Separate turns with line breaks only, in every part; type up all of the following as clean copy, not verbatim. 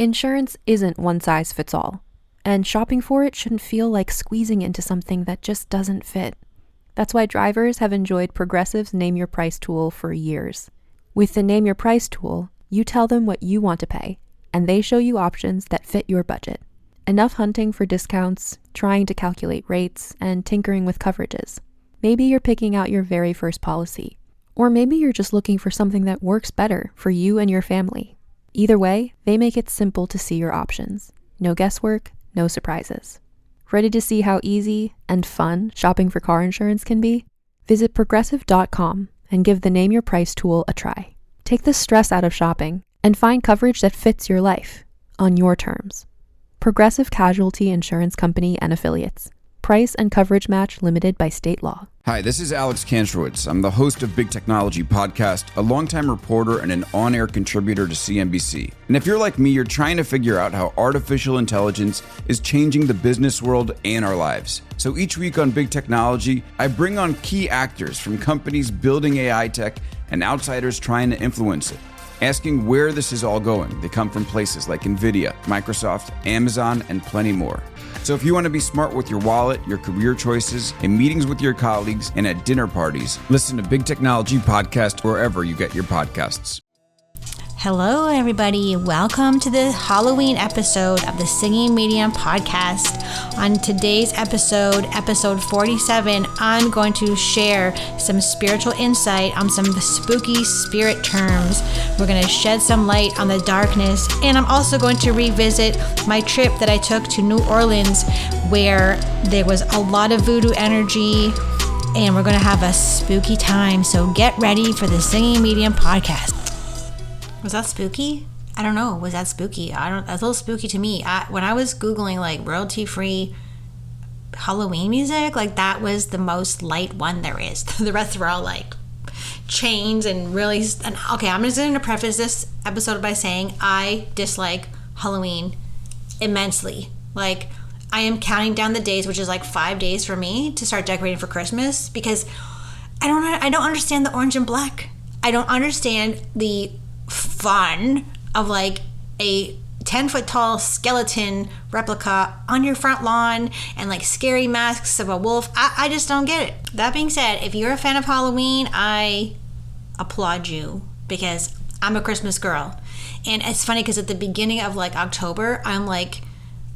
Insurance isn't one size fits all, and shopping for it shouldn't feel like squeezing into something that just doesn't fit. That's why drivers have enjoyed Progressive's Name Your Price tool for years. With the Name Your Price tool, you tell them what you want to pay, and they show you options that fit your budget. Enough hunting for discounts, trying to calculate rates, and tinkering with coverages. Maybe you're picking out your very first policy, or maybe you're just looking for something that works better for you and your family. Either way, they make it simple to see your options. No guesswork, no surprises. Ready to see how easy and fun shopping for car insurance can be? Visit Progressive.com and give the Name Your Price tool a try. Take the stress out of shopping and find coverage that fits your life, on your terms. Progressive Casualty Insurance Company and Affiliates. Price and coverage match limited by state law.
Hi, this is Alex Kantrowitz. I'm the host of Big Technology Podcast, a longtime reporter and an on-air contributor to CNBC. And if you're like me, you're trying to figure out how artificial intelligence is changing the business world and our lives. So each week on Big Technology, I bring on key actors from companies building AI tech and outsiders trying to influence it, asking where this is all going. They come from places like NVIDIA, Microsoft, Amazon, and plenty more. So if you want to be smart with your wallet, your career choices, in meetings with your colleagues, and at dinner parties, listen to Big Technology Podcast wherever you get your podcasts.
Hello, everybody. Welcome to the Halloween episode of the Singing Medium podcast. On today's episode, episode 47, I'm going to share some spiritual insight on some of the spooky spirit terms. We're going to shed some light on the darkness, and I'm also going to revisit my trip that I took to New Orleans, where there was a lot of voodoo energy, and we're going to have a spooky time. So get ready for the Singing Medium podcast. Was that spooky? I don't know. Was that spooky? That's a little spooky to me. When I was Googling like royalty-free Halloween music, like that was the most light one there is. The rest were all like chains and really. And okay, I'm just going to preface this episode by saying I dislike Halloween immensely. Like I am counting down the days, which is like 5 days for me to start decorating for Christmas, because I don't understand the orange and black. I don't understand the fun of like a 10-foot tall skeleton replica on your front lawn and like scary masks of a wolf. I just don't get it. That being said, if you're a fan of Halloween, I applaud you, because I'm a Christmas girl. And it's funny because at the beginning of like October, I'm like,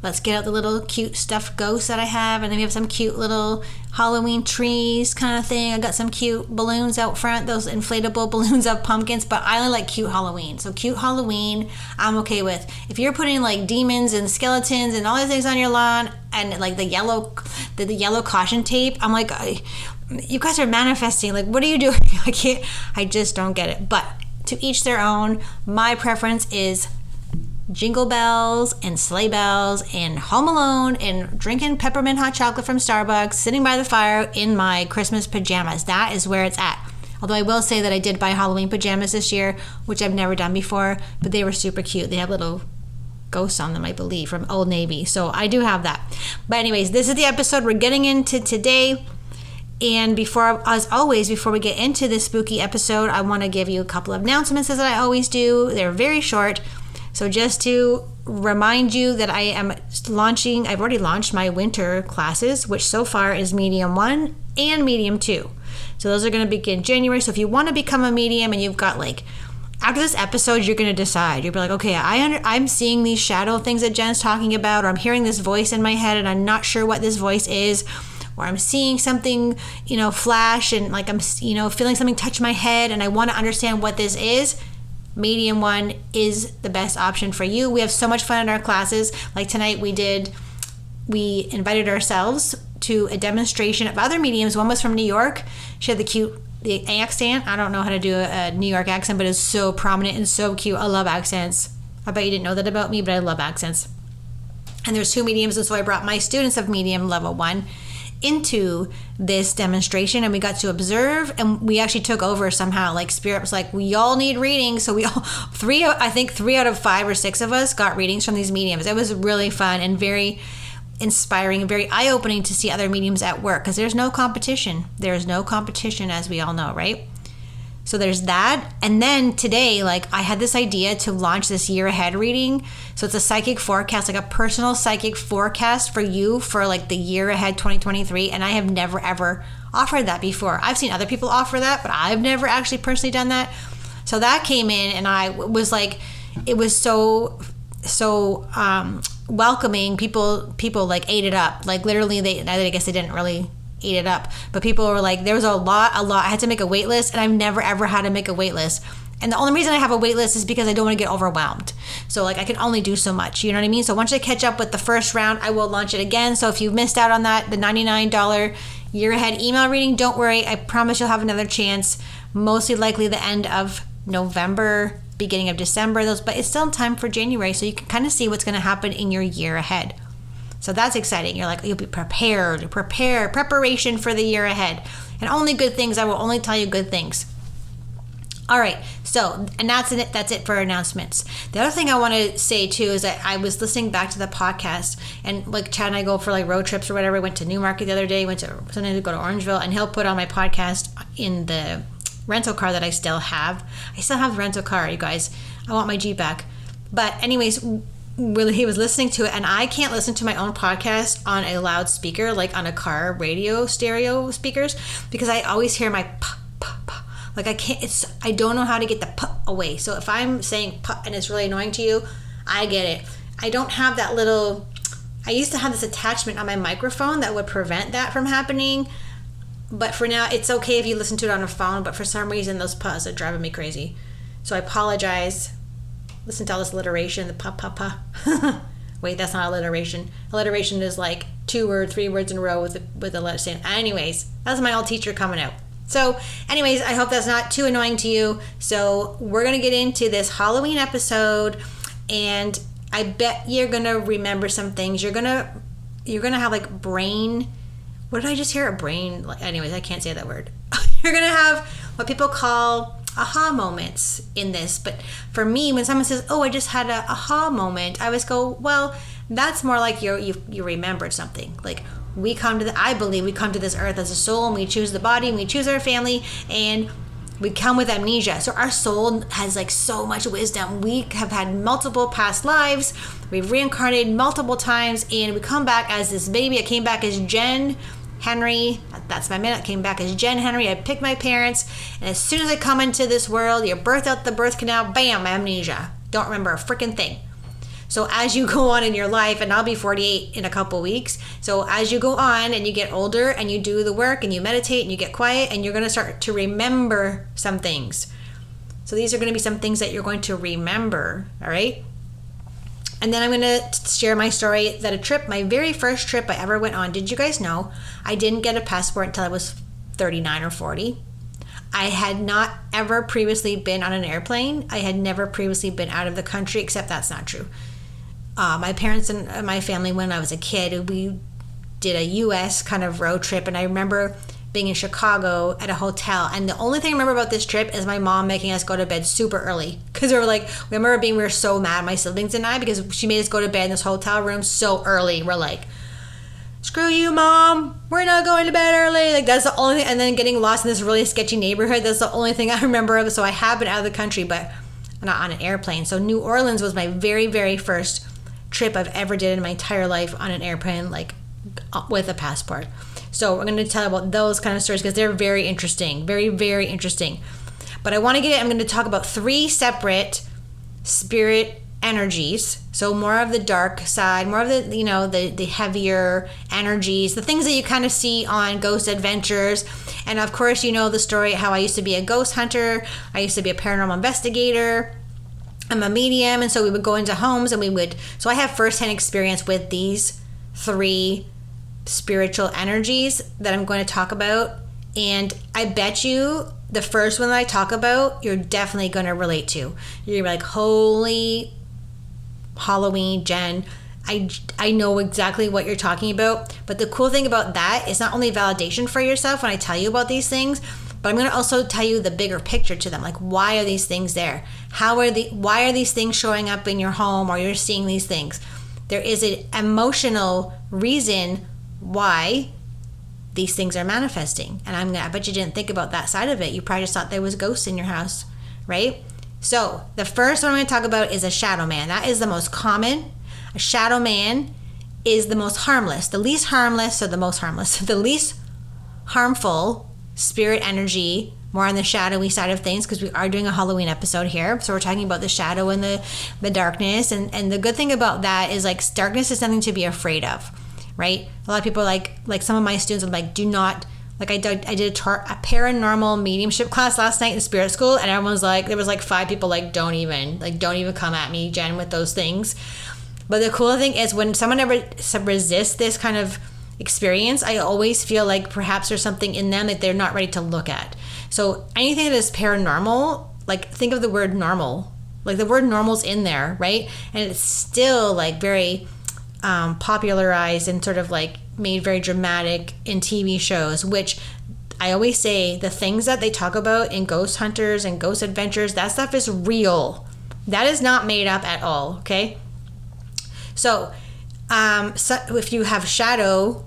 let's get out the little cute stuffed ghosts that I have, and then we have some cute little Halloween trees kind of thing. I got some cute balloons out front, those inflatable balloons of pumpkins, but I only like cute Halloween. So cute Halloween, I'm okay with. If you're putting like demons and skeletons and all these things on your lawn, and like the yellow caution tape, I'm like, you guys are manifesting. Like, what are you doing? I just don't get it. But to each their own. My preference is Jingle Bells and Sleigh Bells and Home Alone and drinking peppermint hot chocolate from Starbucks, sitting by the fire in my Christmas pajamas. That is where it's at. Although I will say that I did buy Halloween pajamas this year, which I've never done before, but they were super cute. They have little ghosts on them, I believe, from Old Navy. So I do have that. But anyways, this is the episode we're getting into today. And as always, before we get into this spooky episode, I want to give you a couple of announcements, as I always do. They're very short. So just to remind you that I've already launched my winter classes, which so far is Medium 1 and Medium 2. So those are going to begin January. So if you want to become a medium and you've got like, after this episode, you're going to decide. You'll be like, okay, I'm seeing these shadow things that Jen's talking about, or I'm hearing this voice in my head and I'm not sure what this voice is, or I'm seeing something, flash and like I'm, feeling something touch my head and I want to understand what this is. Medium 1 is the best option for you. We have so much fun in our classes. Like tonight we invited ourselves to a demonstration of other mediums. One was from New York. She had the accent. I don't know how to do a New York accent, but it's so prominent and so cute. I love accents. I bet you didn't know that about me, but I love accents. And there's 2 mediums, and so I brought my students of medium level 1 into this demonstration, and we got to observe, and we actually took over somehow. Like Spirit was like, we all need readings, so we all 3 out of 5 or 6 of us got readings from these mediums. It was really fun and very inspiring and very eye-opening to see other mediums at work, because there's no competition, as we all know, right? So there's that. And then today, like, I had this idea to launch this year ahead reading. So it's a psychic forecast, like a personal psychic forecast for you for like the year ahead 2023. And I have never ever offered that before. I've seen other people offer that, but I've never actually personally done that. So that came in, and I was like, it was so welcoming. People like ate it up. Like literally, I guess they didn't really eat it up, but people were like, there was a lot. I had to make a wait list, and I've never ever had to make a wait list. And the only reason I have a wait list is because I don't want to get overwhelmed. So like I can only do so much, you know what I mean? So once I catch up with the first round, I will launch it again. So if you missed out on that, the $99 year ahead email reading, don't worry. I promise you'll have another chance. Mostly likely the end of November, beginning of December, but it's still in time for January, so you can kind of see what's going to happen in your year ahead. So that's exciting. You're like, you'll be preparation for the year ahead, and only good things. I will only tell you good things. All right, so, and that's it for announcements. The other thing I want to say too is that I was listening back to the podcast, and like Chad and I go for like road trips or whatever. We went to Newmarket the other day, sometimes we go to Orangeville, and he'll put on my podcast in the rental car that I still have. I still have the rental car, you guys. I want my Jeep back. But anyways, really, he was listening to it, and I can't listen to my own podcast on a loudspeaker, like on a car radio stereo speakers, because I always hear my puh, puh, puh. Like I don't know how to get the puh away. So if I'm saying puh and it's really annoying to you, I get it. I don't have that I used to have this attachment on my microphone that would prevent that from happening. But for now, it's okay if you listen to it on a phone, but for some reason, those puhs are driving me crazy. So I apologize. Listen to all this alliteration, the puh. Wait, that's not alliteration. Alliteration is like 2 or 3 words in a row with a letter stand. Anyways, that's my old teacher coming out. So anyways, I hope that's not too annoying to you. So we're going to get into this Halloween episode, and I bet you're going to remember some things. You're going to have like brain... What did I just hear? A brain... Anyways, I can't say that word. You're going to have what people call aha moments in this. But for me, when someone says, oh, I just had an aha moment, I always go, well, that's more like you remembered something. Like I believe we come to this earth as a soul, and we choose the body, and we choose our family, and we come with amnesia. So our soul has like so much wisdom. We have had multiple past lives. We've reincarnated multiple times, and we come back as this baby. I came back as Jen Henry. That's my minute. I came back as Jen Henry. I picked my parents, and as soon as I come into this world, you're birthed out the birth canal, bam, amnesia. Don't remember a freaking thing. So as you go on in your life, and I'll be 48 in a couple weeks, so as you go on and you get older and you do the work and you meditate and you get quiet, and you're going to start to remember some things. So these are going to be some things that you're going to remember, all right? And then I'm going to share my story that my very first trip I ever went on. Did you guys know I didn't get a passport until I was 39 or 40? I had not ever previously been on an airplane. I had never previously been out of the country, except that's not true. My parents and my family, when I was a kid, we did a U.S. kind of road trip, and I remember being in Chicago at a hotel, and the only thing I remember about this trip is my mom making us go to bed super early, because we were so mad, my siblings and I, because she made us go to bed in this hotel room so early. We're like, screw you, Mom, we're not going to bed early. Like, that's the only thing. And then getting lost in this really sketchy neighborhood, that's the only thing I remember of. So I have been out of the country, but not on an airplane. So New Orleans was my very, very first trip I've ever did in my entire life on an airplane, like with a passport. So we're going to tell about those kind of stories because they're very interesting, very, very interesting. But I'm going to talk about 3 separate spirit energies. So more of the dark side, more of the, the heavier energies, the things that you kind of see on Ghost Adventures. And of course, you know the story how I used to be a ghost hunter. I used to be a paranormal investigator. I'm a medium, and so we would go into homes and so I have firsthand experience with these 3 spiritual energies that I'm going to talk about. And I bet you the first one that I talk about, you're definitely going to relate to. You're going to be like, holy Halloween, Jen, I know exactly what you're talking about. But the cool thing about that is not only validation for yourself when I tell you about these things, but I'm going to also tell you the bigger picture to them. Like, why are these things there? Why are these things showing up in your home, or you're seeing these things? There is an emotional reason why these things are manifesting. And I bet you didn't think about that side of it. You probably just thought there was ghosts in your house, right? So the first one I'm going to talk about is a shadow man. That is the most common. A shadow man is the most harmless, the least harmless, or the most harmless, the least harmful spirit energy, more on the shadowy side of things, because we are doing a Halloween episode here. So we're talking about the shadow and the darkness. And the good thing about that is, like, darkness is something to be afraid of, right? A lot of people like some of my students are like, do not, like, I did a paranormal mediumship class last night in spirit school, and everyone was like, there was like 5 people like, don't even come at me, Jen, with those things. But the cool thing is, when someone ever resists this kind of experience, I always feel like perhaps there's something in them that they're not ready to look at. So anything that is paranormal, like, think of the word normal. Like, the word normal's in there, right? And it's still like very popularized and sort of like made very dramatic in TV shows, which I always say the things that they talk about in Ghost Hunters and Ghost Adventures, that stuff is real. That is not made up at all, okay? So if you have shadow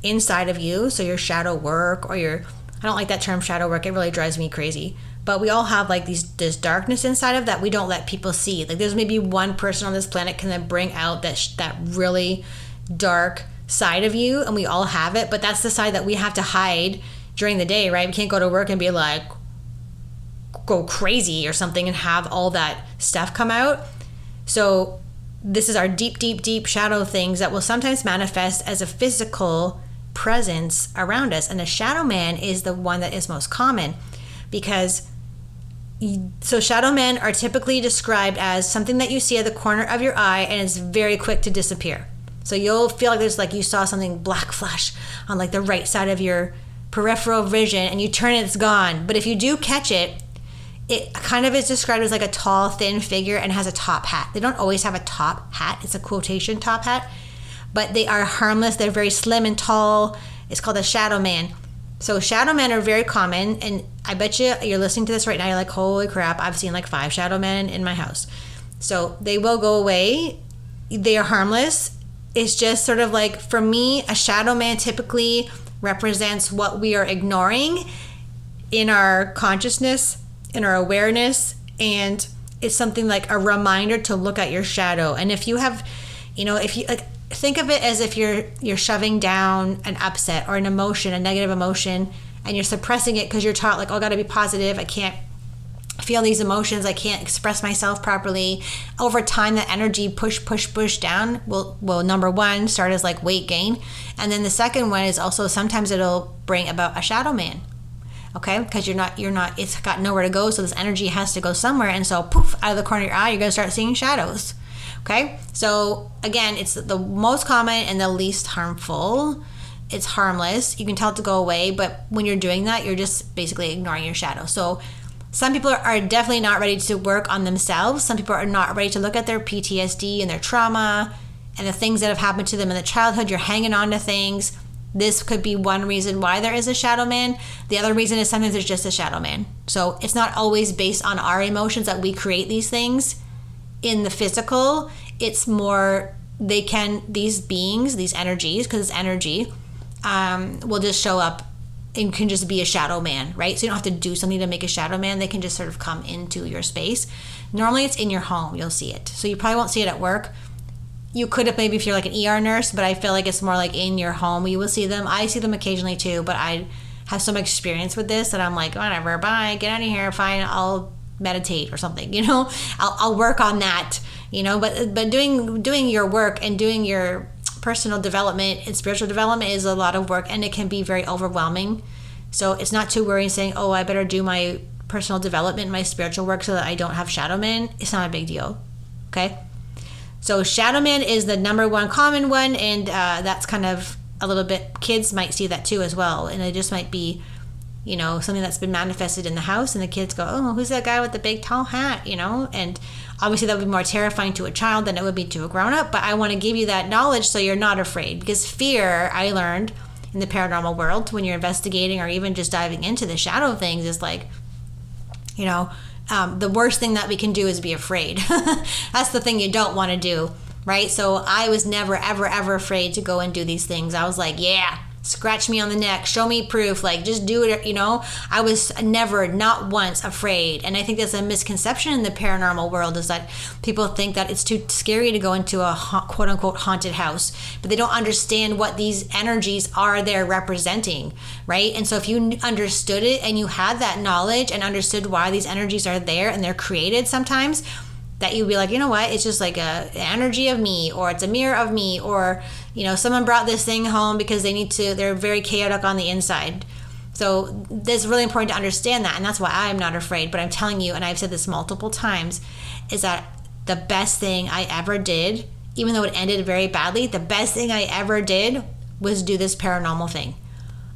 inside of you, so your shadow work, or I don't like that term shadow work, it really drives me crazy, but we all have like this darkness inside of that we don't let people see. Like, there's maybe one person on this planet can then bring out that really dark side of you, and we all have it, but that's the side that we have to hide during the day, right? We can't go to work and be like, go crazy or something and have all that stuff come out. So this is our deep, deep, deep shadow things that will sometimes manifest as a physical presence around us. And the shadow man is the one that is most common, because shadow men are typically described as something that you see at the corner of your eye and it's very quick to disappear. So you'll feel like there's like you saw something black flash on like the right side of your peripheral vision, and you turn it, it's gone. But if you do catch it, it kind of is described as like a tall, thin figure and has a top hat. They don't always have a top hat. It's a quotation top hat. But they are harmless. They're very slim and tall. It's called a shadow man. So shadow men are very common. And I bet you're listening to this right now. You're like, holy crap, I've seen like 5 shadow men in my house. So they will go away. They are harmless. It's just sort of like, for me, a shadow man typically represents what we are ignoring in our consciousness, in our awareness, and it's something like a reminder to look at your shadow. And if you have, if you like, think of it as if you're shoving down an upset or an emotion, a negative emotion, and you're suppressing it because you're taught like, oh, I gotta be positive, I can't feel these emotions, I can't express myself properly. Over time, that energy push down will number one start as like weight gain, and then the second one is also sometimes it'll bring about a shadow man. Okay, because you're not, it's got nowhere to go, so this energy has to go somewhere, and so poof, out of the corner of your eye, you're gonna start seeing shadows. Okay, so again, it's the most common and the least harmful. It's harmless. You can tell it to go away, but when you're doing that, you're just basically ignoring your shadow. So some people are definitely not ready to work on themselves. Some people are not ready to look at their PTSD and their trauma and the things that have happened to them in the childhood. You're hanging on to things. This could be one reason why there is a shadow man. The other reason is sometimes there's just a shadow man. So it's not always based on our emotions that we create these things in the physical. It's more, these beings, these energies, because it's energy, will just show up and can just be a shadow man, right? So you don't have to do something to make a shadow man. They can just sort of come into your space. Normally it's in your home, you'll see it. So you probably won't see it at work. You could have maybe if you're like an ER nurse, but I feel like it's more like in your home. You will see them. I see them occasionally too, but I have some experience with this that I'm like, whatever, bye, get out of here, fine, I'll meditate or something, I'll work on that, but doing your work and doing your personal development and spiritual development is a lot of work, and it can be very overwhelming. So it's not too worrying saying, oh, I better do my personal development, my spiritual work so that I don't have shadow men. It's not a big deal. Okay. So shadow man is the number one common one, and that's kind of a little bit, kids might see that too as well, and it just might be, something that's been manifested in the house, and the kids go, oh, who's that guy with the big tall hat, and obviously that would be more terrifying to a child than it would be to a grown-up, but I want to give you that knowledge so you're not afraid, because fear, I learned in the paranormal world, when you're investigating or even just diving into the shadow things, is like, the worst thing that we can do is be afraid. That's the thing you don't want to do, right? So I was never, ever, ever afraid to go and do these things. I was like, yeah, scratch me on the neck, show me proof, like just do it, you know. I was never, not once afraid. And I think that's a misconception in the paranormal world, is that people think that it's too scary to go into a quote unquote haunted house, but they don't understand what these energies are there representing, right? And so if you understood it and you had that knowledge and understood why these energies are there and they're created sometimes, that you'd be like, you know what, it's just like an energy of me, or it's a mirror of me, or, you know, someone brought this thing home because they're very chaotic on the inside. So it's really important to understand that, and that's why I'm not afraid. But I'm telling you, and I've said this multiple times, is that the best thing I ever did, even though it ended very badly, the best thing I ever did was do this paranormal thing.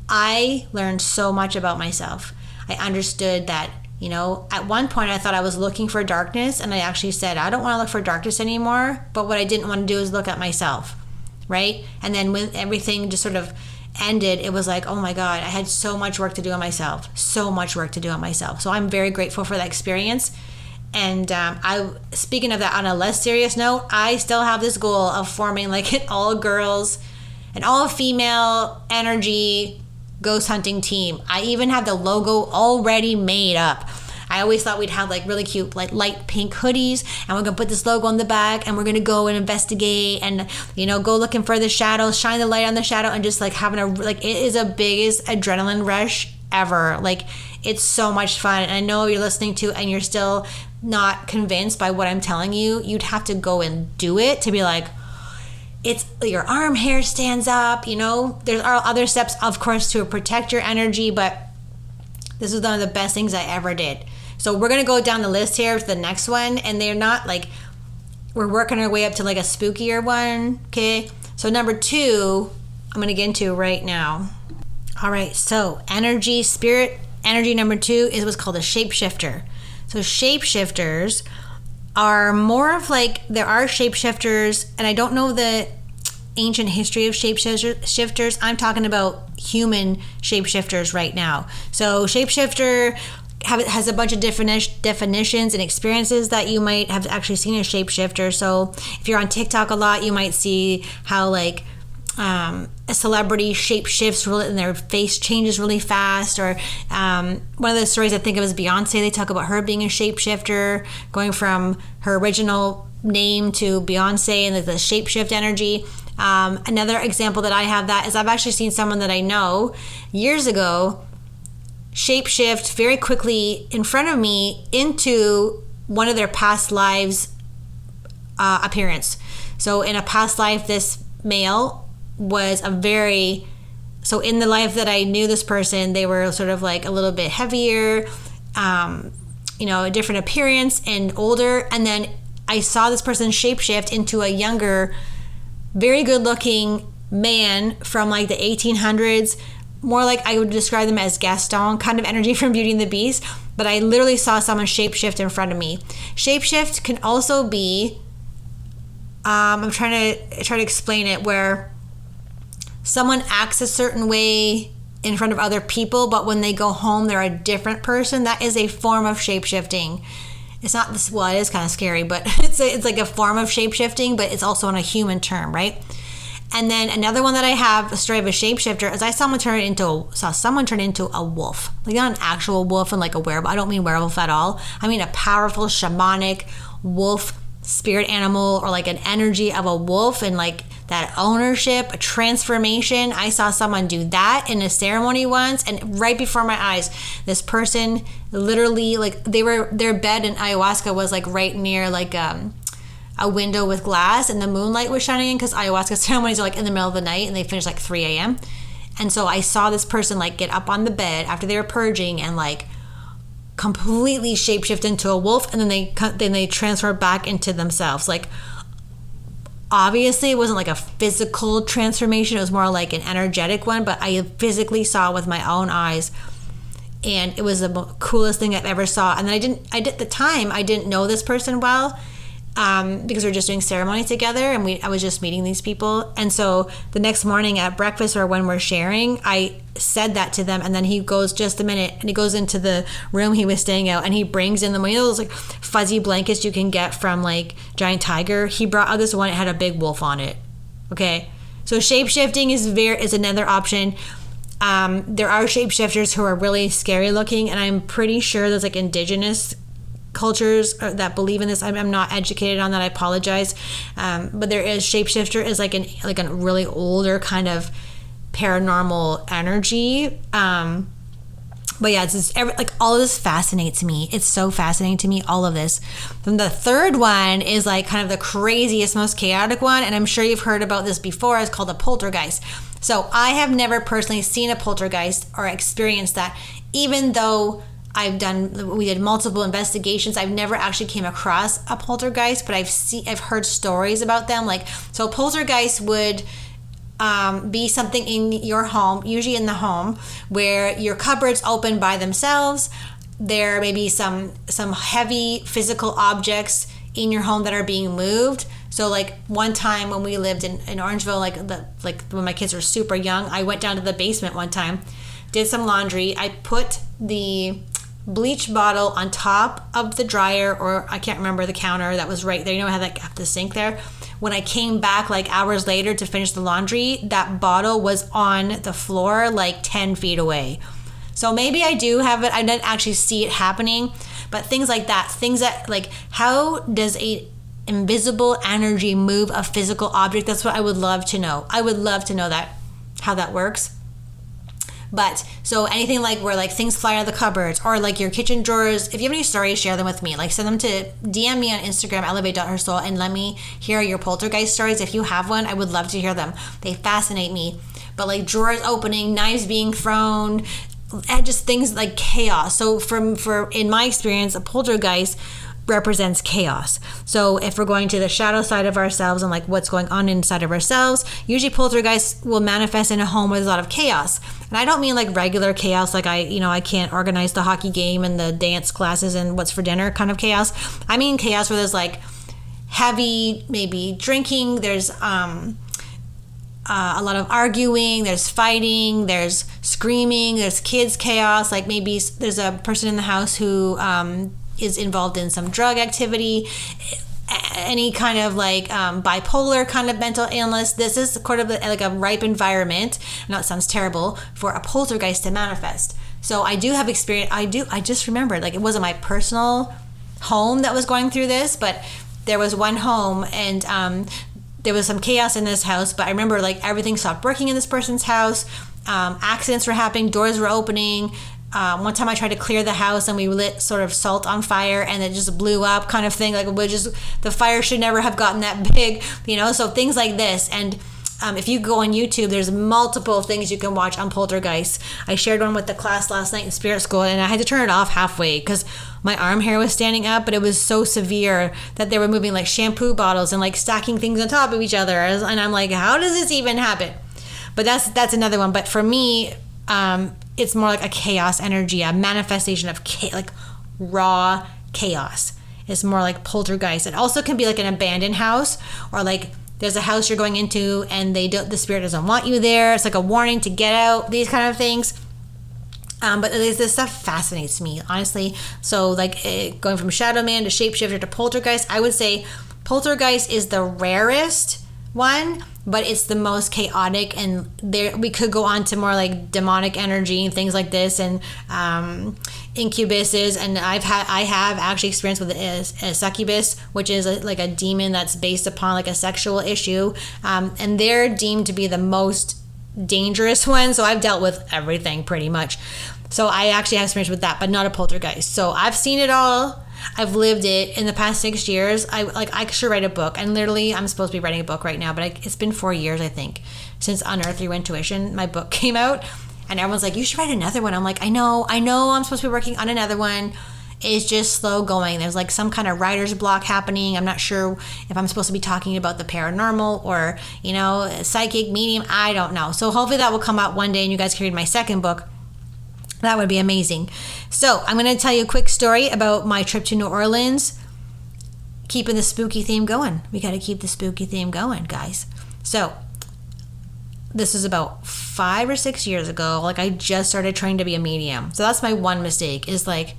I learned so much about myself. I understood that, you know, at one point I thought I was looking for darkness, and I actually said, I don't want to look for darkness anymore. But what I didn't want to do is look at myself, right? And then when everything just sort of ended, it was like, oh my God, I had so much work to do on myself, so much work to do on myself. So I'm very grateful for that experience. And speaking of that, on a less serious note, I still have this goal of forming like an all girls, an all female energy ghost hunting team. I even have the logo already made up. I always thought we'd have like really cute like light pink hoodies, and we're gonna put this logo on the back, and we're gonna go and investigate, and, you know, go looking for the shadows, shine the light on the shadow, and just like having it is a biggest adrenaline rush ever. Like, it's so much fun. And I know you're listening to and you're still not convinced by what I'm telling you. You'd have to go and do it to be like, it's your arm hair stands up, you know. There are other steps, of course, to protect your energy, but this was one of the best things I ever did. So we're gonna go down the list here to the next one, and they're not like, we're working our way up to like a spookier one. Okay, so number 2, I'm gonna get into right now. All right, so spirit energy number 2 is what's called a shapeshifter. So shapeshifters are more of like, there are shapeshifters, and I don't know the ancient history of shapeshifters. I'm talking about human shapeshifters right now. So shapeshifter has a bunch of definitions and experiences that you might have actually seen a shapeshifter. So if you're on TikTok a lot, you might see how like a celebrity shape shifts and their face changes really fast. Or one of the stories I think of is Beyonce. They talk about her being a shapeshifter, going from her original name to Beyonce, and the shapeshift energy. Another example that I have that is I've actually seen someone that I know years ago shapeshift very quickly in front of me into one of their past lives appearance. So in a past life, this male was so in the life that I knew this person, they were sort of like a little bit heavier, you know, a different appearance and older. And then I saw this person shapeshift into a younger, very good looking man from like the 1800s, more like I would describe them as Gaston kind of energy from Beauty and the Beast. But I literally saw someone shapeshift in front of me. Shapeshift can also be, I'm trying to explain it, where someone acts a certain way in front of other people, but when they go home, they're a different person. That is a form of shapeshifting. It's not this, well, it is kind of scary, but it's like a form of shapeshifting, but it's also on a human term, right? And then another one that I have, a story of a shapeshifter, is I saw someone turn into a wolf. Like not an actual wolf and like a werewolf. I don't mean werewolf at all. I mean a powerful shamanic wolf spirit animal, or like an energy of a wolf, and like that ownership, a transformation. I saw someone do that in a ceremony once, and right before my eyes, this person literally, like their bed in ayahuasca was like right near like a window with glass, and the moonlight was shining in, because ayahuasca ceremonies are like in the middle of the night and they finish like 3 a.m. And so I saw this person like get up on the bed after they were purging and like completely shapeshift into a wolf, and then they transfer back into themselves. Like obviously it wasn't like a physical transformation, it was more like an energetic one, but I physically saw with my own eyes, and it was the coolest thing I've ever saw. And then at the time I didn't know this person well, because we were just doing ceremony together, and I was just meeting these people. And so the next morning at breakfast, or when we're sharing, I said that to them, and then he goes, just a minute, and he goes into the room he was staying out, and he brings in those like fuzzy blankets you can get from like Giant Tiger. He brought out this one, it had a big wolf on it. Okay, So shape-shifting is another option. There are shapeshifters who are really scary looking, and I'm pretty sure there's like indigenous cultures that believe in this. I'm not educated on that. I apologize. But there is shapeshifter is like a really older kind of paranormal energy. But yeah, it's just like all of this fascinates me. It's so fascinating to me, all of this. Then the third one is like kind of the craziest, most chaotic one. And I'm sure you've heard about this before. It's called a poltergeist. So I have never personally seen a poltergeist or experienced that, even though we did multiple investigations. I've never actually came across a poltergeist, but I've heard stories about them. Like, so a poltergeist would be something in your home, usually in the home, where your cupboards open by themselves. There may be some heavy physical objects in your home that are being moved. So like one time when we lived in Orangeville, like when my kids were super young, I went down to the basement one time, did some laundry. I put the bleach bottle on top of the dryer, or I can't remember, the counter that was right there. You know, I had like the sink there. When I came back like hours later to finish the laundry, that bottle was on the floor like 10 feet away. So maybe I do have it. I didn't actually see it happening, but things like that, things that like, how does a invisible energy move a physical object? That's what I would love to know. I would love to know that, how that works. But so anything like where like things fly out of the cupboards, or like your kitchen drawers, if you have any stories, share them with me. Like send them to DM me on Instagram, elevate.hersoul, and let me hear your poltergeist stories. If you have one, I would love to hear them. They fascinate me. But like drawers opening, knives being thrown, and just things like chaos. So in my experience, a poltergeist represents chaos. So if we're going to the shadow side of ourselves and like what's going on inside of ourselves, usually poltergeists will manifest in a home where there's a lot of chaos. And I don't mean like regular chaos, like I can't organize the hockey game and the dance classes and what's for dinner kind of chaos. I mean chaos where there's like heavy, maybe drinking, there's a lot of arguing, there's fighting, there's screaming, there's kids chaos, like maybe there's a person in the house who is involved in some drug activity, any kind of like bipolar kind of mental illness. This is sort of like a ripe environment. I know it sounds terrible for a poltergeist to manifest. So I do have experience. I just remembered, like, it wasn't my personal home that was going through this, but there was one home and there was some chaos in this house. But I remember like everything stopped working in this person's house. Accidents were happening, doors were opening. One time I tried to clear the house and we lit sort of salt on fire and it just blew up, kind of thing. Like, the fire should never have gotten that big, so things like this. And if you go on YouTube, there's multiple things you can watch on poltergeists. I shared one with the class last night in spirit school, and I had to turn it off halfway because my arm hair was standing up, but it was so severe that they were moving like shampoo bottles and like stacking things on top of each other. And I'm like, how does this even happen? But that's another one. But for me, it's more like a chaos energy, a manifestation of like raw chaos. It's more like poltergeist. It also can be like an abandoned house, or like there's a house you're going into and the spirit doesn't want you there. It's like a warning to get out, these kind of things. But this stuff fascinates me, honestly. So like going from shadow man to shapeshifter to poltergeist, I would say poltergeist is the rarest one, but it's the most chaotic, and there we could go on to more like demonic energy and things like this, and incubuses. And I have actually experienced with a succubus, which is like a demon that's based upon like a sexual issue, and they're deemed to be the most dangerous one. So I've dealt with everything pretty much. So I actually have experience with that, but not a poltergeist. So I've seen it all. I've lived it in the past 6 years. I should write a book, and literally I'm supposed to be writing a book right now, but it's been 4 years, I think, since Unearth Your Intuition, my book, came out, and everyone's like, you should write another one. I'm like, I know I'm supposed to be working on another one. It's just slow going. There's like some kind of writer's block happening. I'm not sure if I'm supposed to be talking about the paranormal or, psychic, medium. I don't know. So hopefully that will come out one day and you guys can read my second book. That would be amazing. So I'm going to tell you a quick story about my trip to New Orleans. Keeping the spooky theme going. We got to keep the spooky theme going, guys. So this is about 5 or 6 years ago. Like, I just started trying to be a medium. So that's my one mistake, is like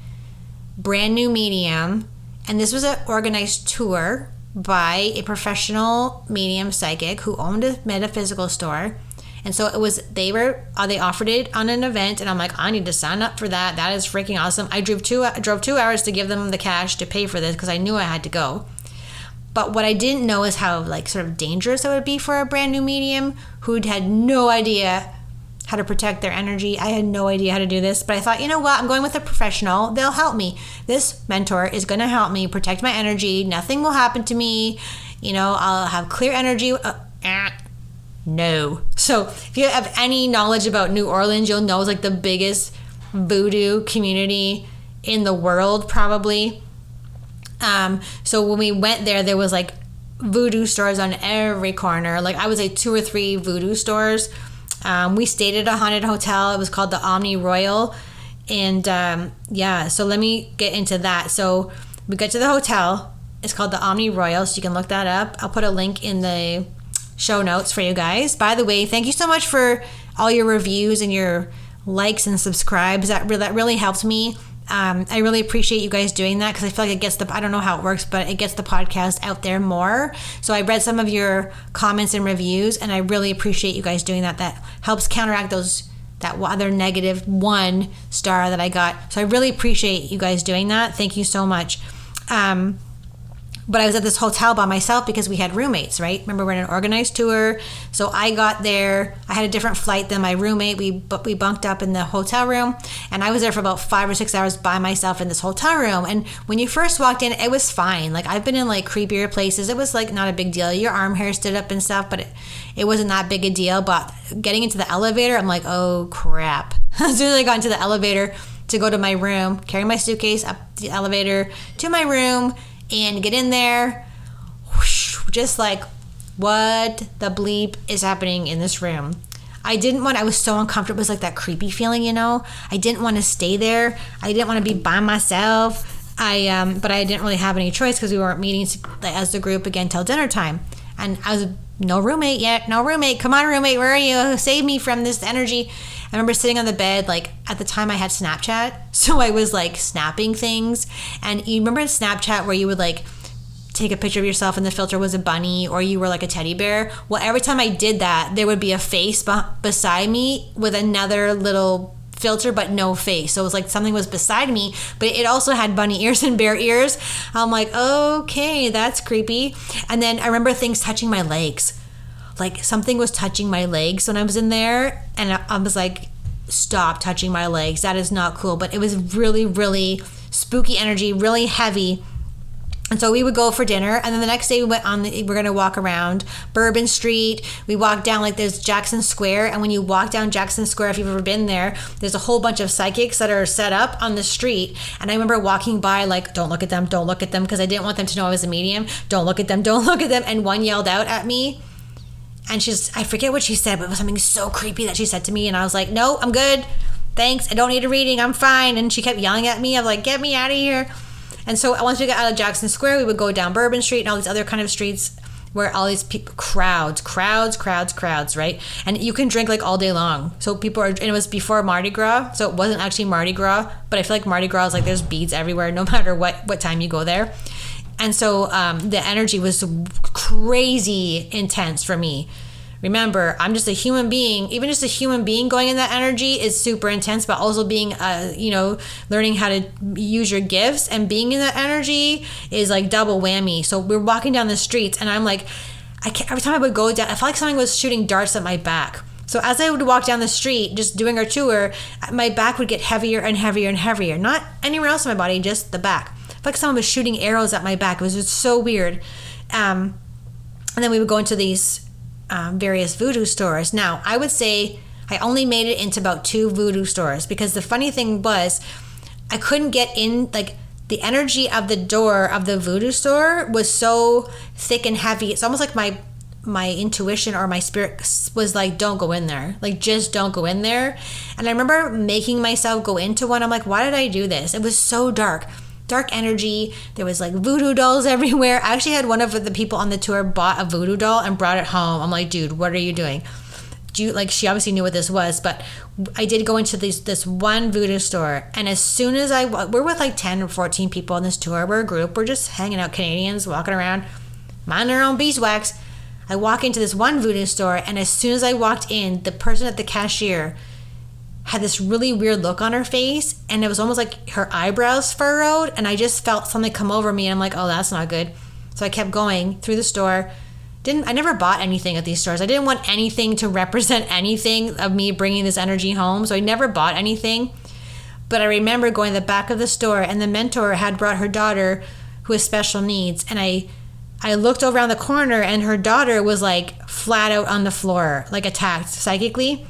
brand new medium. And this was an organized tour. by a professional medium psychic who owned a metaphysical store. And so they offered it on an event, and I'm like, I need to sign up for that. That is freaking awesome. I drove 2 hours to give them the cash to pay for this because I knew I had to go. But what I didn't know is how like sort of dangerous it would be for a brand new medium who had no idea how to protect their energy. I had no idea how to do this, but I thought, you know what? I'm going with a professional. They'll help me. This mentor is going to help me protect my energy. Nothing will happen to me. I'll have clear energy. No. So if you have any knowledge about New Orleans, you'll know it's like the biggest voodoo community in the world, probably. So when we went there was like voodoo stores on every corner. Like I would say 2 or 3 voodoo stores. We stayed at a haunted hotel. It was called the Omni Royal. And so let me get into that. So we got to the hotel. It's called the Omni Royal, so you can look that up. I'll put a link in the show notes for you guys. By the way, thank you so much for all your reviews and your likes and subscribes. That really helped me. I really appreciate you guys doing that because I feel like it gets I don't know how it works, but it gets the podcast out there more. So I read some of your comments and reviews, and I really appreciate you guys doing that. That helps counteract that other negative 1 star that I got. So I really appreciate you guys doing that. Thank you so much. But I was at this hotel by myself because we had roommates, right? Remember, we're in an organized tour. So I got there. I had a different flight than my roommate. We bunked up in the hotel room. And I was there for about 5 or 6 hours by myself in this hotel room. And when you first walked in, it was fine. Like, I've been in, like, creepier places. It was, like, not a big deal. Your arm hair stood up and stuff, but it wasn't that big a deal. But getting into the elevator, I'm like, oh, crap. As soon as I got into the elevator to go to my room, carry my suitcase up the elevator to my room, and get in there, whoosh, just like, what the bleep is happening in this room? I was so uncomfortable. It was like that creepy feeling, I didn't want to stay there. I didn't want to be by myself. But I didn't really have any choice because we weren't meeting as the group again till dinner time. And I was no roommate yet. No roommate. Come on, roommate. Where are you? Save me from this energy. I remember sitting on the bed, like at the time I had Snapchat. So I was like snapping things. And you remember in Snapchat where you would like take a picture of yourself and the filter was a bunny or you were like a teddy bear? Well, every time I did that, there would be a face beside me with another little filter but no face. So it was like something was beside me, but it also had bunny ears and bear ears. I'm like, okay, that's creepy. And then I remember things touching my legs. Like something was touching my legs when I was in there, and I was like, stop touching my legs. That is not cool. But it was really, really spooky energy, really heavy. And so we would go for dinner, and then the next day we're going to walk around Bourbon Street. We walked down, like, there's Jackson Square, and when you walk down Jackson Square, if you've ever been there, there's a whole bunch of psychics that are set up on the street. And I remember walking by, like, don't look at them, because I didn't want them to know I was a medium. Don't look at them. And one yelled out at me, and I forget what she said, but it was something so creepy that she said to me, and I was like, no, I'm good. Thanks. I don't need a reading. I'm fine. And she kept yelling at me. I was like, get me out of here. And so once we got out of Jackson Square, we would go down Bourbon Street and all these other kind of streets where all these people, crowds, right? And you can drink like all day long. So and it was before Mardi Gras, so it wasn't actually Mardi Gras, but I feel like Mardi Gras is like there's beads everywhere, no matter what time you go there. And so the energy was crazy intense for me. Remember, I'm just a human being. Even just a human being going in that energy is super intense, but also being, learning how to use your gifts and being in that energy is like double whammy. So we're walking down the streets and I'm like, every time I would go down, I felt like something was shooting darts at my back. So as I would walk down the street, just doing our tour, my back would get heavier and heavier and heavier. Not anywhere else in my body, just the back. I felt like someone was shooting arrows at my back. It was just so weird. And then we would go into these various voodoo stores. Now, I would say I only made it into about 2 voodoo stores because the funny thing was I couldn't get in, like the energy of the door of the voodoo store was so thick and heavy. It's almost like my intuition or my spirit was like, don't go in there. Like, just don't go in there. And I remember making myself go into one. I'm like, why did I do this? It was so dark energy. There was like voodoo dolls everywhere. I actually had one of the people on the tour bought a voodoo doll and brought it home. I'm like, dude, what are you doing? She obviously knew what this was, but I did go into this one voodoo store, and as soon as we're with like 10 or 14 people on this tour. We're a group. We're just hanging out, Canadians walking around. minding her own beeswax. I walk into this one voodoo store, and as soon as I walked in, the person at the cashier had this really weird look on her face, and it was almost like her eyebrows furrowed, and I just felt something come over me, and I'm like, oh, that's not good. So I kept going through the store. I never bought anything at these stores. I didn't want anything to represent anything of me bringing this energy home, so I never bought anything. But I remember going to the back of the store, and the mentor had brought her daughter who has special needs, and I looked over around the corner, and her daughter was like flat out on the floor, like attacked psychically.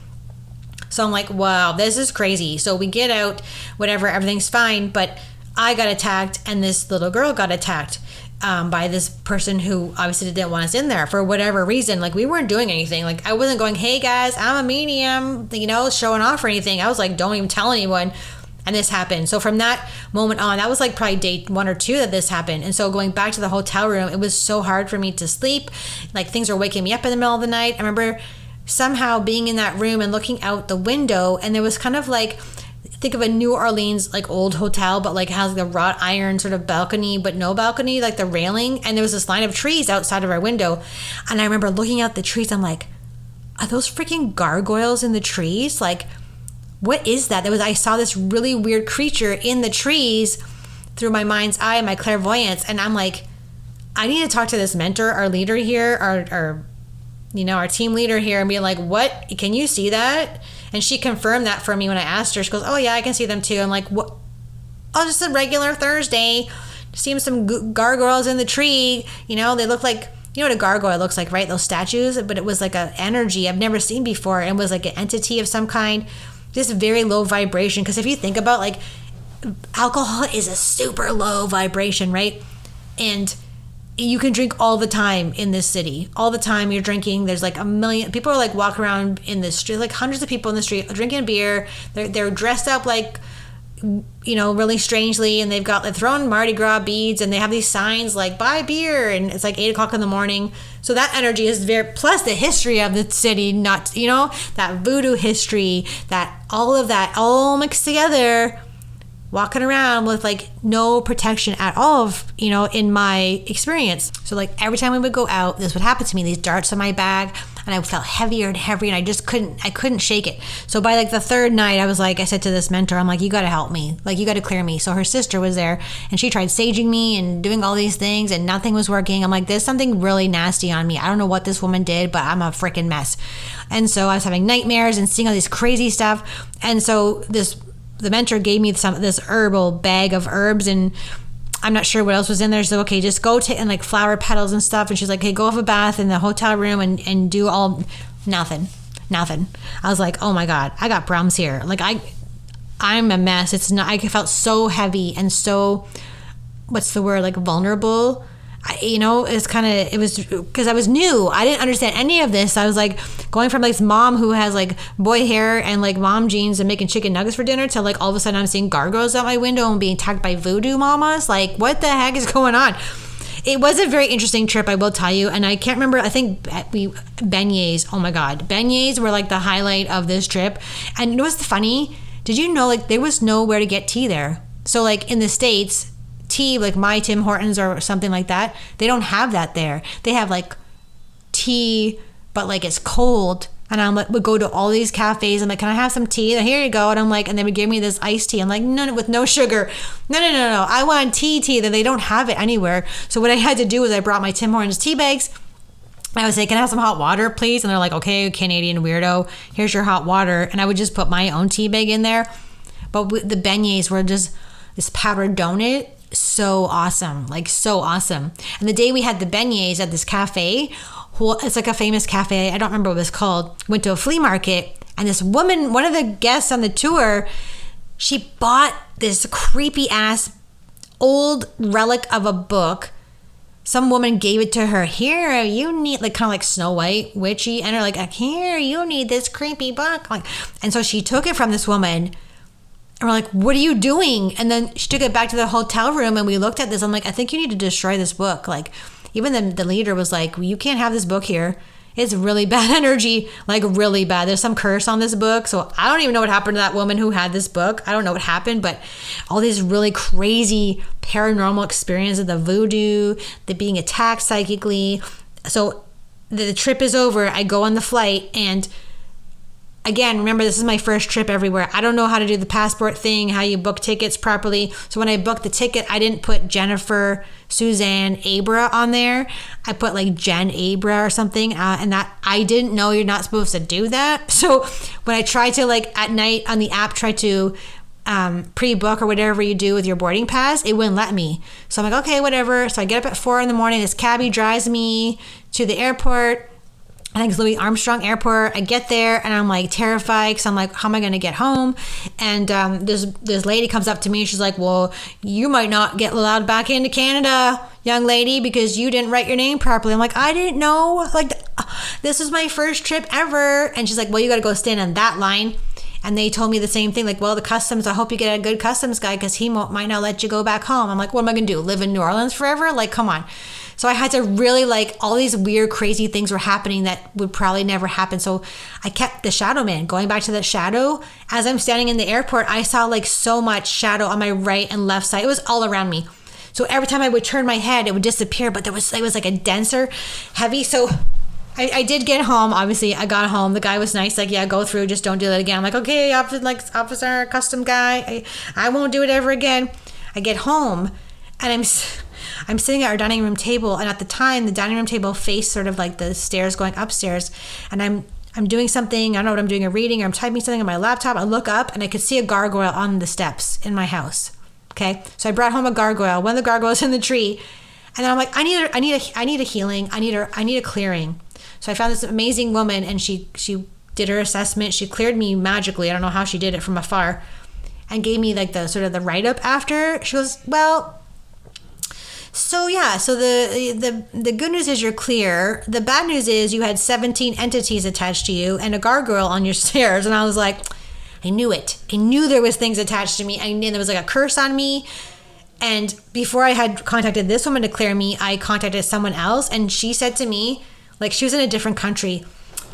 So I'm like, wow, this is crazy. So we get out, whatever, everything's fine, but I got attacked, and this little girl got attacked by this person who obviously didn't want us in there for whatever reason. Like, we weren't doing anything. Like, I wasn't going, hey guys, I'm a medium, showing off or anything. I was like, don't even tell anyone. And this happened. So from that moment on, that was like probably day 1 or 2 that this happened. And so going back to the hotel room, it was so hard for me to sleep. Like, things were waking me up in the middle of the night. I remember somehow being in that room and looking out the window, and there was kind of like, think of a New Orleans like old hotel, but like has the wrought iron sort of balcony, but no balcony, like the railing. And there was this line of trees outside of our window. And I remember looking out the trees. I'm like, are those freaking gargoyles in the trees? Like, what is that? I saw this really weird creature in the trees through my mind's eye and my clairvoyance. And I'm like, I need to talk to this mentor, our leader here, our team leader here, and be like, what? Can you see that? And she confirmed that for me when I asked her. She goes, oh yeah, I can see them too. I'm like, what? Oh, just a regular Thursday. Seeing some gargoyles in the tree. They look like, what a gargoyle looks like, right? Those statues. But it was like an energy I've never seen before. And was like an entity of some kind. Just very low vibration. Because if you think about, like, alcohol is a super low vibration, right? And you can drink all the time in this city. All the time you're drinking. There's like a million people are like walking around in the street, like hundreds of people in the street drinking beer. They're dressed up like, really strangely, and they've thrown Mardi Gras beads, and they have these signs like buy beer, and it's like 8 o'clock in the morning. So that energy is plus the history of the city, not, that voodoo history, that all of that all mixed together, walking around with like no protection at all, in my experience. So like every time we would go out, this would happen to me, these darts on my bag, and I felt heavier and heavier, and I couldn't shake it. So by like the 3rd night, I said to this mentor, I'm like, you got to help me. Like, you got to clear me. So her sister was there, and she tried saging me and doing all these things, and nothing was working. I'm like, there's something really nasty on me. I don't know what this woman did, but I'm a freaking mess. And so I was having nightmares and seeing all this crazy stuff. And so the mentor gave me this herbal bag of herbs, and I'm not sure what else was in there. So, okay, just go and like flower petals and stuff. And she's like, hey, go have a bath in the hotel room and do all, nothing. I was like, oh my God, I got problems here. Like I'm a mess. It's not, I felt so heavy and so, what's the word? Like vulnerable. It was because I was new. I didn't understand any of this. I was like going from like this mom who has like boy hair and like mom jeans and making chicken nuggets for dinner to like all of a sudden I'm seeing gargoyles out my window and being attacked by voodoo mamas. Like, what the heck is going on? It was a very interesting trip, I will tell you. And I can't remember, I think beignets, oh my God. Beignets were like the highlight of this trip. And you know what's funny? Did you know like there was nowhere to get tea there? So like in the States, tea, like my Tim Hortons or something like that, they don't have that there. They have like tea, but like it's cold. And I'm like, would go to all these cafes. I'm like, can I have some tea? And here you go. And I'm like, and they would give me this iced tea. I'm like, no, with no sugar. No. I want tea that they don't have it anywhere. So what I had to do was I brought my Tim Hortons tea bags. I would say, can I have some hot water, please? And they're like, okay, Canadian weirdo, here's your hot water. And I would just put my own tea bag in there. But the beignets were just this powdered donut. So awesome, like so awesome. And the day we had the beignets at this cafe, it's like a famous cafe, I don't remember what it was called, went to a flea market, and this woman, one of the guests on the tour, she bought this creepy ass old relic of a book. Some woman gave it to her. Here, you need, like kind of like Snow White, witchy, and her like, here, you need this creepy book. Like, and so she took it from this woman. And we're like, what are you doing? And then she took it back to the hotel room, and we looked at this. I'm like, I think you need to destroy this book. Like, even the leader was like, well, you can't have this book here. It's really bad energy, like really bad. There's some curse on this book. So I don't even know what happened to that woman who had this book. I don't know what happened, but all these really crazy paranormal experiences, the voodoo, the being attacked psychically. So the trip is over. I go on the flight, and again, remember, this is my first trip everywhere. I don't know how to do the passport thing, how you book tickets properly. So when I booked the ticket, I didn't put Jennifer Suzanne Abra on there. I put like Jen Abra or something. And that I didn't know you're not supposed to do that. So when I tried to, like, at night on the app, try to pre-book or whatever you do with your boarding pass, it wouldn't let me. So I'm like, okay, whatever. So I get up at 4 a.m. This cabbie drives me to the airport. I think it's Louis Armstrong Airport. I get there and I'm like terrified because I'm like, how am I going to get home? And this lady comes up to me. She's like, well, you might not get allowed back into Canada, young lady, because you didn't write your name properly. I'm like, I didn't know. Like, this is my first trip ever. And she's like, well, you got to go stand on that line. And they told me the same thing, like, well, the customs, I hope you get a good customs guy because he might not let you go back home. I'm like, what am I going to do? Live in New Orleans forever? Like, come on. So I had to really, like, all these weird, crazy things were happening that would probably never happen. So I kept the shadow man. Going back to that shadow, as I'm standing in the airport, I saw like so much shadow on my right and left side. It was all around me. So every time I would turn my head, it would disappear, but it was like a denser, heavy. So I did get home. Obviously, I got home. The guy was nice. Like, yeah, go through. Just don't do that again. I'm like, okay, officer, custom guy. I won't do it ever again. I get home, and I'm sitting at our dining room table, and at the time, the dining room table faced sort of like the stairs going upstairs, and I'm doing something. I don't know what I'm doing, a reading, or I'm typing something on my laptop. I look up, and I could see a gargoyle on the steps in my house. Okay, so I brought home a gargoyle. One of the gargoyles in the tree, and then I'm like, I need a healing. I need a clearing. So I found this amazing woman, and she did her assessment. She cleared me magically. I don't know how she did it from afar, and gave me like the sort of the write up after. She goes, well. So yeah, so the good news is you're clear. The bad news is you had 17 entities attached to you and a gargoyle on your stairs. And I was like, I knew it. I knew there was things attached to me. I knew there was like a curse on me. And before I had contacted this woman to clear me, I contacted someone else, and she said to me, like, she was in a different country.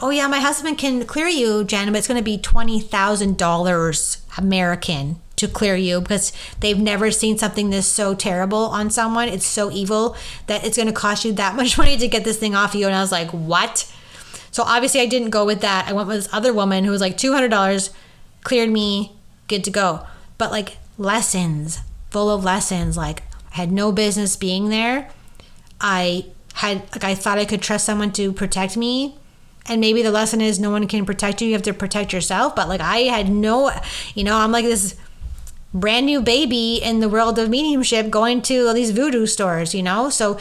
Oh yeah, my husband can clear you, Jen, but it's going to be $20,000 American to clear you because they've never seen something this so terrible on someone. It's so evil that it's going to cost you that much money to get this thing off you. And I was like, what? So obviously I didn't go with that. I went with this other woman who was like $200, cleared me, good to go. But like lessons, full of lessons. Like, I had no business being there. I thought I could trust someone to protect me. And maybe the lesson is no one can protect you. You have to protect yourself. But like, I had no, I'm like this brand new baby in the world of mediumship going to all these voodoo stores, So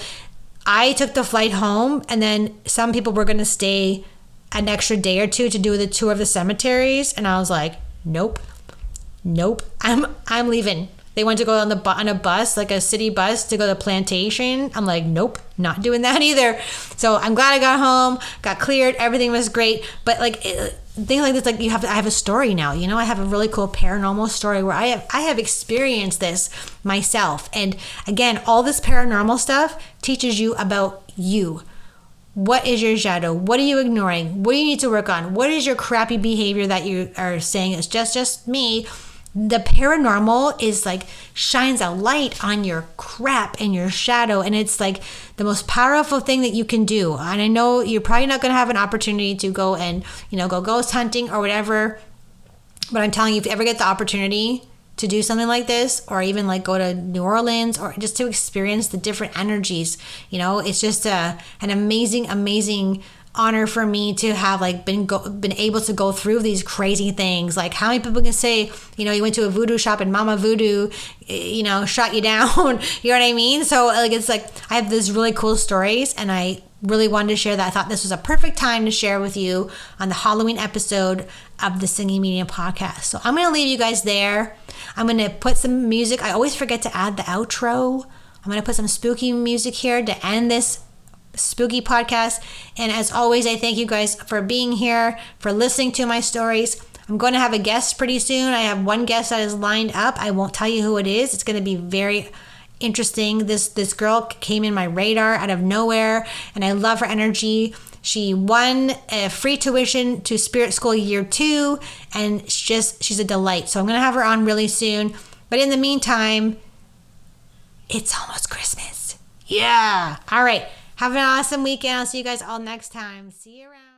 I took the flight home, and then some people were going to stay an extra day or two to do the tour of the cemeteries. And I was like, nope, I'm leaving. They went to go on a bus, like a city bus, to go to the plantation. I'm like, nope, not doing that either. So I'm glad I got home, got cleared, everything was great. But like things like this, like I have a story now. I have a really cool paranormal story where I have experienced this myself. And again, all this paranormal stuff teaches you about you. What is your shadow? What are you ignoring? What do you need to work on? What is your crappy behavior that you are saying is just me? The paranormal is like shines a light on your crap and your shadow, and it's like the most powerful thing that you can do. And I know you're probably not going to have an opportunity to go and go ghost hunting or whatever, but I'm telling you, if you ever get the opportunity to do something like this, or even like go to New Orleans, or just to experience the different energies, it's just an amazing honor for me to have like been able to go through these crazy things. Like, how many people can say, you went to a voodoo shop and Mama Voodoo, shot you down, you know what I mean? So like, it's like, I have these really cool stories, and I really wanted to share that. I thought this was a perfect time to share with you on the Halloween episode of the Singing Medium podcast. So I'm going to leave you guys there. I'm going to put some music. I always forget to add the outro. I'm going to put some spooky music here to end this spooky podcast. And as always, I thank you guys for being here, for listening to my stories. I'm going to have a guest pretty soon. I have one guest that is lined up. I won't tell you who it is. It's going to be very interesting. This girl came in my radar out of nowhere, and I love her energy. She won a free tuition to Spirit School Year 2, and she's a delight. So I'm going to have her on really soon. But in the meantime, it's almost Christmas. Yeah. All right. Have an awesome weekend. I'll see you guys all next time. See you around.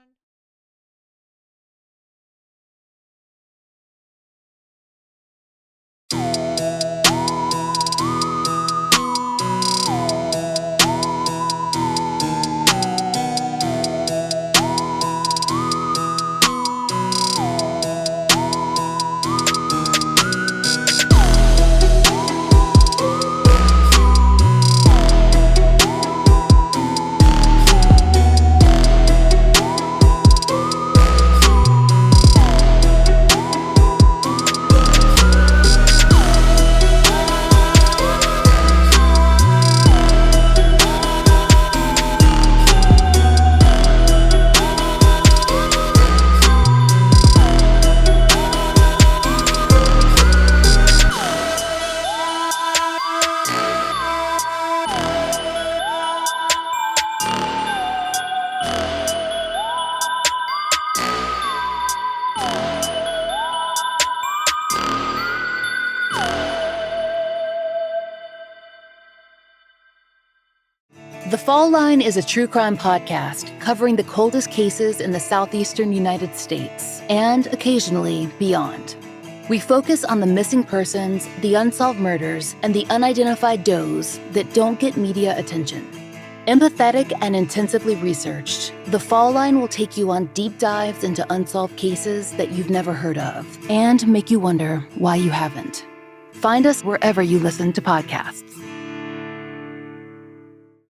The Fall Line is a true crime podcast covering the coldest cases in the southeastern United States and occasionally beyond. We focus on the missing persons, the unsolved murders, and the unidentified does that don't get media attention. Empathetic and intensively researched, The Fall Line will take you on deep dives into unsolved cases that you've never heard of and make you wonder why you haven't. Find us wherever you listen to podcasts.